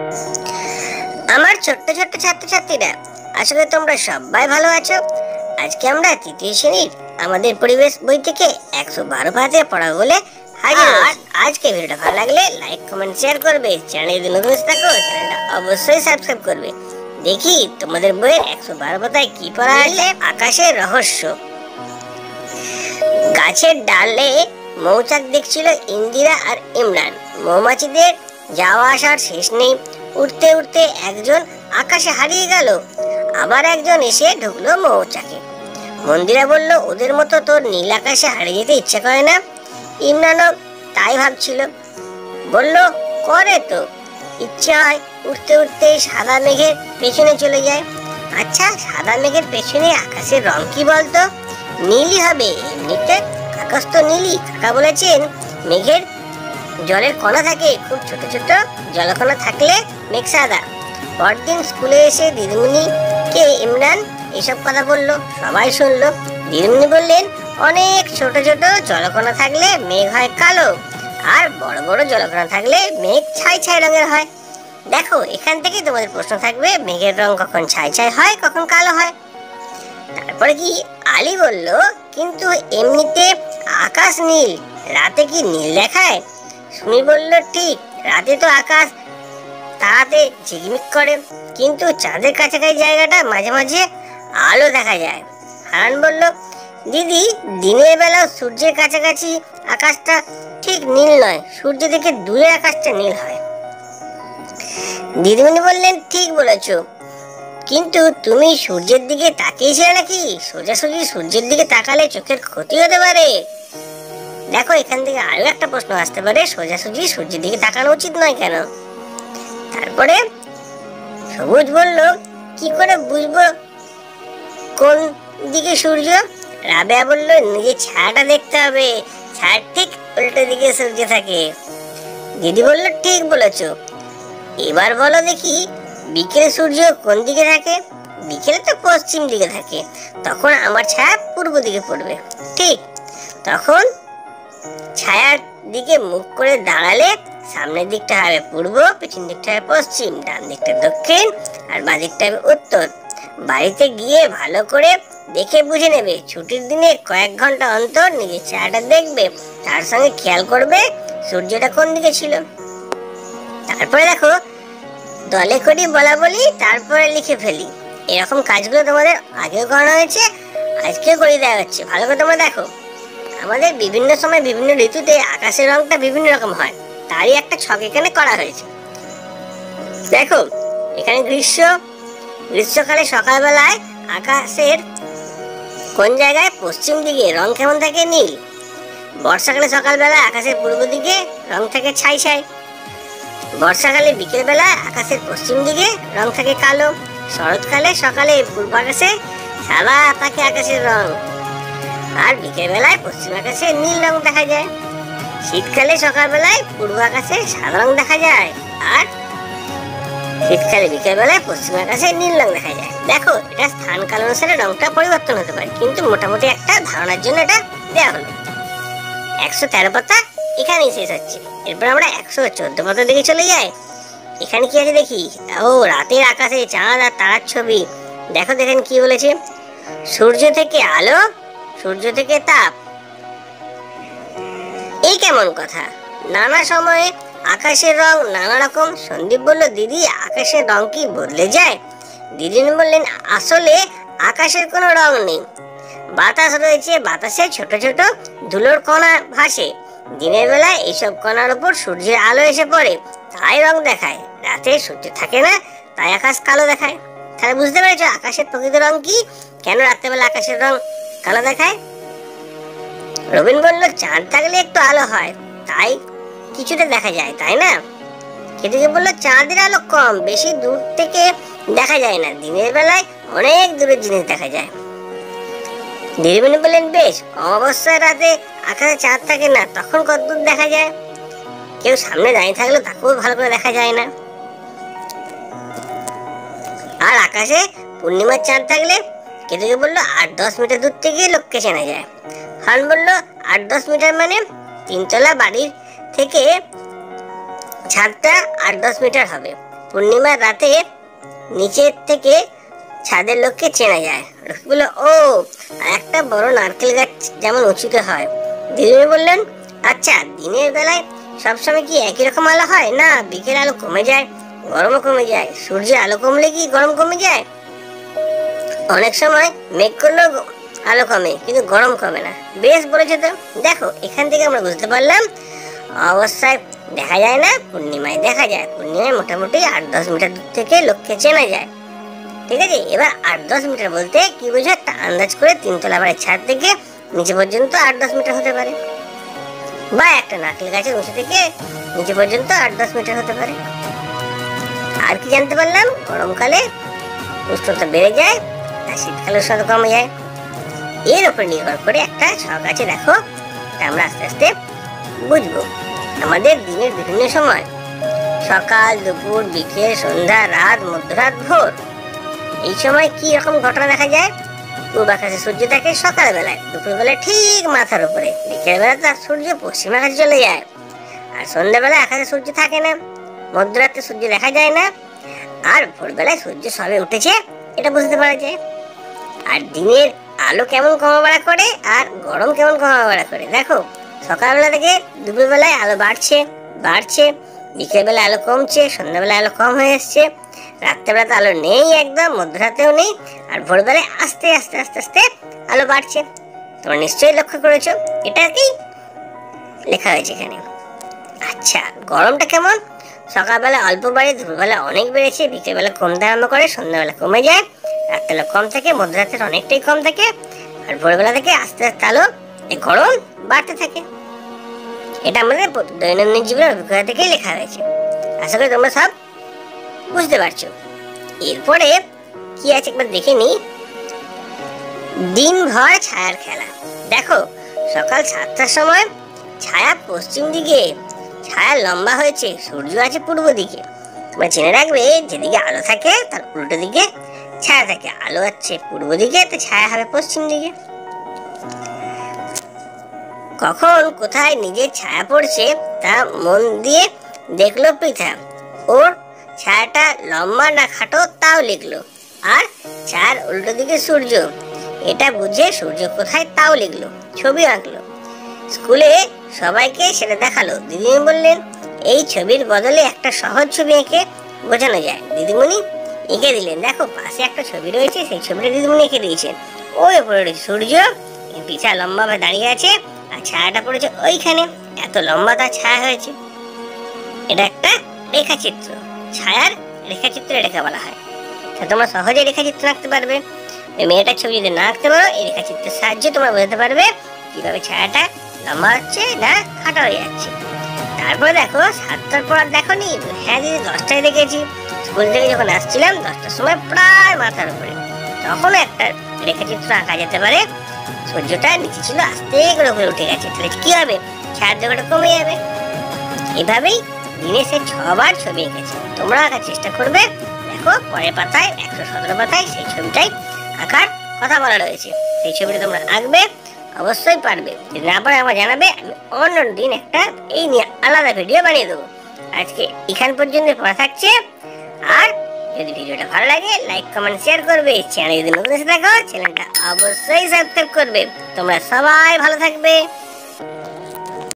আমার ছোট্ট ছোট্ট ছাত্রছাত্রীরা, আসলে তোমরা সবাই ভালো আছো। আজকে আমরা তৃতীয় শ্রেণীর আমাদের পরিবেশ বই থেকে 112 পাতে পড়া বলে হাজির হয়েছি। আজকে ভিডিওটা ভালো লাগলে লাইক কমেন্ট শেয়ার করবে। চ্যানেলে যদি নতুন থাকো চ্যানেলটা অবশ্যই সাবস্ক্রাইব করবে। দেখি তোমাদের বইয়ের 112 পাতায় কি পড়া আছে। আকাশের রহস্য। গাছের ডালে মৌচাক দেখছিল ইন্দিরা আর ইমরান। মৌমাছিদের যাওয়া আসার শেষ নেই। উঠতে উঠতে একজন আকাশে হারিয়ে গেল, আবার একজন এসে ঢুকলো মৌচাকে। মন্দিরা বলল, ওদের মতো তোর নীল আকাশে হারিয়ে যেতে ইচ্ছা করে না? ইমরানও তাই ভাবছিল, বলল, করে তো ইচ্ছা হয়। উঠতে উঠতে সাদা মেঘের পেছনে চলে যায়। আচ্ছা, সাদা মেঘের পেছনে আকাশের রং কি বলতো? নীলই হবে, এমনিতে আকাশ তো নীলই। কাকা বলেছেন মেঘের জলের কণা থাকে, খুব ছোট ছোট জলকণা থাকলে মেঘ সাদা। পরদিন স্কুলে এসে দিদিমণিকে ইমরান এসব কথা বলল, সবাই শুনলো। দিদিমণি বললেন, অনেক ছোট ছোট জলকণা থাকলে মেঘ হয় কালো, আর বড় বড় জলকণা থাকলে মেঘ ছাই ছাই রঙের হয়। দেখো, এখান থেকে তোমাদের প্রশ্ন থাকবে, মেঘের রং কখন ছাই ছাই হয়, কখন কালো হয়। তারপরে কি আলী বলল, কিন্তু এমনিতে আকাশ নীল, রাতে কি নীল দেখায়? সুমি বলল, ঠিক, রাতে তো আকাশ তারাতে ঝিকমিক করে, কিন্তু চাঁদের কাছাকাছি জায়গাটা মাঝে মাঝে আলো দেখা যায়। হারান বলল, দিদি, দিনের বেলা সূর্যের কাছাকাছি আকাশটা ঠিক নীল নয়, সূর্য থেকে দূরে আকাশটা নীল হয়। দিদিমণি বললেন, ঠিক বলেছো, কিন্তু তুমি সূর্যের দিকে তাকিয়েছিলে নাকি? সোজাসুজি সূর্যের দিকে তাকালে চোখের ক্ষতি হতে পারে। দেখো, এখান থেকে আরো একটা প্রশ্ন আসতে পারে, সোজাসুজি সূর্যের দিকে তাকানো উচিত নয় কেন? তারপরে সবুজ বলল, কি করে বুঝবো কোন দিকে সূর্য? রাবেয়া বলল, নিজের ছায়াটা দেখতে হবে, ছায়ার ঠিক উল্টো দিকে সূর্য থাকে। দিদি বলল, ঠিক বলেছ। এবার বলো দেখি, বিকেলে সূর্য কোন দিকে থাকে? বিকেলে তো পশ্চিম দিকে থাকে, তখন আমার ছায়া পূর্ব দিকে পড়বে। ঠিক, তখন ছায়ার দিকে মুখ করে দাঁড়ালে সামনের দিকটা হবে পূর্ব, পেছন দিকটা হবে পশ্চিম, ডান দিকটা দক্ষিণ, আর বাঁ দিকটা হবে উত্তর। বাড়িতে গিয়ে ভালো করে দেখে বুঝে নেবে। ছুটির দিনে কয়েক ঘন্টা অন্তর নিজের ছায়াটা দেখবে, তার সঙ্গে খেয়াল করবে সূর্যটা কোন দিকে ছিল। তারপরে দেখো, দলে করি বলা বলি, তারপরে লিখে ফেলি। এরকম কাজগুলো তোমাদের আগেও করানো হয়েছে, আজকেও করে দেওয়া হচ্ছে। ভালো করে তোমরা দেখো, আমাদের বিভিন্ন সময় বিভিন্ন ঋতুতে আকাশের রংটা বিভিন্ন রকম হয়, তারই একটা ছক এখানে করা হয়েছে। দেখো, এখানে গ্রীষ্মকালে সকালবেলায় আকাশের কোন জায়গায় পশ্চিম দিকে রং কেমন থাকে? নীল। বর্ষাকালে সকালবেলা আকাশের পূর্ব দিকে রং থাকে ছাই ছাই। বর্ষাকালে বিকেল বেলা আকাশের পশ্চিম দিকে রং থাকে কালো। শরৎকালে সকালে পূর্ব আকাশে সাদা থাকে আকাশের রং, আর বিকেল বেলায় পশ্চিম আকাশে নীল রং দেখা যায়। শীতকালে সকালবেলায় পূর্ব আকাশে সাদা রং দেখা যায়, আর শীতকালে বিকেল বেলায় পশ্চিম আকাশে নীল রং দেখা যায়। দেখো, এটা স্থান কাল অনুসারে রংটা পরিবর্তন হতে পারে, কিন্তু মোটামুটি একটা ধারণার জন্য এটা দেওয়া হলো। 113 পাতা এখানেই শেষ হচ্ছে। এরপর আমরা 114 পাতা দিকে চলে যাই। এখানে কি আছে দেখি। ও, রাতের আকাশে চাঁদ আর তারার ছবি। দেখো, দেখেন কি বলেছে, সূর্য থেকে আলো, সূর্য থেকে তাপ। এই কেমন কথা? নানা সময়ে আকাশের রং নানা রকম। সন্দীপ বলল, দিদি, আকাশের রং কি বদলে যায়? দিদি বললেন, আসলে আকাশের কোনো রং নেই, বাতাস রয়েছে, বাতাসে ছোট ছোট ধুলোর কণা ভাসে। দিনের বেলায় এইসব কণার উপর সূর্যের আলো এসে পড়ে, তাই রং দেখায়। রাতে সূর্য থাকে না, তাই আকাশ কালো দেখায়। তাহলে বুঝতে পেরেছো আকাশের প্রকৃত রং কি, কেন রাত্রেবেলা আকাশের রং কালো দেখায়? রবিন বলল, চাঁদ থাকলে একটু আলো হয়, তাই কিছুটা দেখা যায়, তাই না? কেতুকে বলল, চাঁদের আলো কম, বেশি দূর থেকে দেখা যায় না, দিনের বেলায় অনেক দূরের জিনিস দেখা যায়। দিদিমণি বললেন, বেশ, অমাবস্যার রাতে আকাশে চাঁদ থাকে না, তখন কত দূর দেখা যায়? কেউ সামনে দাঁড়িয়ে থাকলে তাকেও ভালো করে দেখা যায় না। আর আকাশে পূর্ণিমার চাঁদ থাকলে কেতুকে বললো 8-10 মিটার দূর থেকে লোককে চেনা যায়। হান বলল, 8-10 মিটার মানে 3 তলা বাড়ির থেকে ছাদটা 8-10 মিটার হবে। পূর্ণিমার রাতে নিচের থেকে ছাদের লোককে চেনা যায়। বললো, ও একটা বড় নারকেল গাছ যেমন উঁচুতে হয়। দিদিমণি বললেন, আচ্ছা দিনের বেলায় সবসময় কি একই রকম আলো হয়? না, বিকেল আলো কমে যায়, গরমও কমে যায়। সূর্যের আলো কমলে কি গরম কমে যায়? অনেক সময় মেঘ করলেও আলো কমে, কিন্তু গরম কমে না। বেশ বলেছে তো। দেখো এখান থেকে আমরা বুঝতে পারলাম অবস্থায় দেখা যায় না, পূর্ণিমায় দেখা যায়। পূর্ণিমায় মোটামুটি 8-10 মিটার দূর থেকে লোককে চেনা যায়। ঠিক আছে, এবার 8-10 মিটার বলতে কি বুঝো? একটা আন্দাজ করে 3তলা বাড়ির ছাদ থেকে নিচে পর্যন্ত 8-10 মিটার হতে পারে, বা একটা নারকেল গাছের উঁচু থেকে নিচে পর্যন্ত 8-10 মিটার হতে পারে। আর কি জানতে পারলাম? গরমকালে উষ্ণতা বেড়ে যায়, আর শীতকালে উষ্ণতা কমে যায়। এর উপর নির্ভর করে একটা ছক আছে, দেখো আমরা আস্তে আস্তে বুঝবো। আমাদের দিনের বিভিন্ন সময়, সকাল, দুপুর, বিকেল, সন্ধ্যা, রাত, মধ্যরাত, ভোর, এই সময় কি রকম ঘটনা দেখা যায়? পূর্ব আকাশে সূর্য থাকে সকালবেলায়, দুপুরবেলায় ঠিক মাথার উপরে, বিকেলবেলা তার সূর্য পশ্চিম আকাশে চলে যায়, আর সন্ধ্যাবেলায় আকাশে সূর্য থাকে না, মধ্যরাতে সূর্য দেখা যায় না, আর ভোরবেলায় সূর্য সবে উঠেছে এটা বুঝতে পারা যায়। আর দিনের আলো কেমন কমা বাড়া করে আর গরম কেমন কমা বাড়া করে, দেখো সকালবেলা থেকে দুপুরবেলায় আলো বাড়ছে, বিকেলবেলা আলো কমছে, সন্ধ্যাবেলায় আলো কম হয়ে এসছে, রাত্রেবেলাতে আলো নেই একদম, মধ্যরাতেও নেই, আর ভোরবেলায় আস্তে আস্তে আস্তে আস্তে আলো বাড়ছে। তোমরা নিশ্চয়ই লক্ষ্য করেছো, এটাকেই লেখা হয়েছে এখানে। আচ্ছা, গরমটা কেমন? সকালবেলা অল্প বাড়ে, দুপুরবেলা অনেক বেড়েছে, বিকেলবেলা কমতে আরম্ভ করে, সন্ধ্যাবেলা কমে যায়, রাত্রেবেলা কম থাকে, মধ্যরাতের অনেকটাই কম থাকে, আর ভোরবেলা থেকে আস্তে আস্তে আলো গরম বাড়তে থাকে। এটা আমাদের দৈনন্দিন জীবনের অভিজ্ঞতা থেকেই লেখা হয়েছে। আশা করি তোমরা সব বুঝতে পারছো। এরপরে কি আছে একবার দেখে নি। দিনভর ছায়ার খেলা। দেখো সকাল 7টার সময় ছায়া পশ্চিম দিকে, ছায়া লম্বা হয়েছে, সূর্য আছে পূর্ব দিকে। তোমরা জেনে রাখবে, যেদিকে আলো থাকে তার উল্টো দিকে ছায়া থাকে। আলো আছে পূর্ব দিকে, তো ছায়া হবে পশ্চিম দিকে। কখন কোথায় নিজের ছায়া পড়ছে তা মন দিয়ে দেখলো পৃথা। ওর ছায়াটা লম্বা না খাটো তাও লিখলো, আর ছায়ার উল্টো দিকে সূর্য, এটা বুঝে সূর্য কোথায় তাও লিখলো, ছবি আঁকলো। স্কুলে সবাইকে সেটা দেখালো। দিদিমণি বললেন, এই ছবির বদলে একটা সহজ ছবি এঁকে বোঝানো যায়। দিদিমণি এঁকে দিলেন। দেখো পাশে একটা ছবি রয়েছে, সেই ছবিটা দিদিমণি এঁকে দিয়েছেন। ওই উপরে রয়েছে সূর্য, পিছা লম্বাভাবে দাঁড়িয়ে আছে, আর ছায়াটা পড়েছে ওইখানে, এত লম্বা তার ছায়া হয়েছে। এটা একটা রেখাচিত্র, ছায়ার রেখাচিত্র এটাকে বলা হয়। তোমরা সহজে রেখাচিত্র আঁকতে পারবে। ওই মেয়েটার ছবি যদি না আঁকতে পারো, এই রেখাচিত্রের সাহায্যে তোমরা বোঝাতে পারবে কিভাবে ছায়াটা লম্বা হচ্ছে না খাটো হয়ে যাচ্ছে। তারপরে দেখো 7টার পর দেখো নি? হ্যাঁ দিদি, 10টায় দেখেছি। স্কুল থেকে যখন আসছিলাম 10টার সময় প্রায় মাথার উপরে, তখন একটা রেখাচিত্র আঁকা যেতে পারে। সূর্যটা নিচে ছিল, আস্তে করে উপরে উঠে গেছে, তাহলে কি হবে? ছায়ার জায়গাটা কমে যাবে। এভাবেই দিনে সে 6বার ছবি এঁকেছে। তোমরা আঁকার চেষ্টা করবে। দেখো পরের পাতায় 117 পাতায় সেই ছবিটাই আঁকার কথা বলা রয়েছে। সেই ছবিটা তোমরা আঁকবে, অবশ্যই পারবে। যদি না পারে আমাকে জানাবে, আমি অন্য দিন একটা এই নিয়ে আলাদা ভিডিও বানিয়ে দেবো। আজকে এখান পর্যন্ত পড়া থাকছে। আর যদি ভিডিওটা ভালো লাগে, লাইক কমেন্ট শেয়ার করবে। চ্যানেল যদি নতুন এসে থাকো, চ্যানেলটা অবশ্যই সাবস্ক্রাইব করবে। তোমরা সবাই ভালো থাকবে।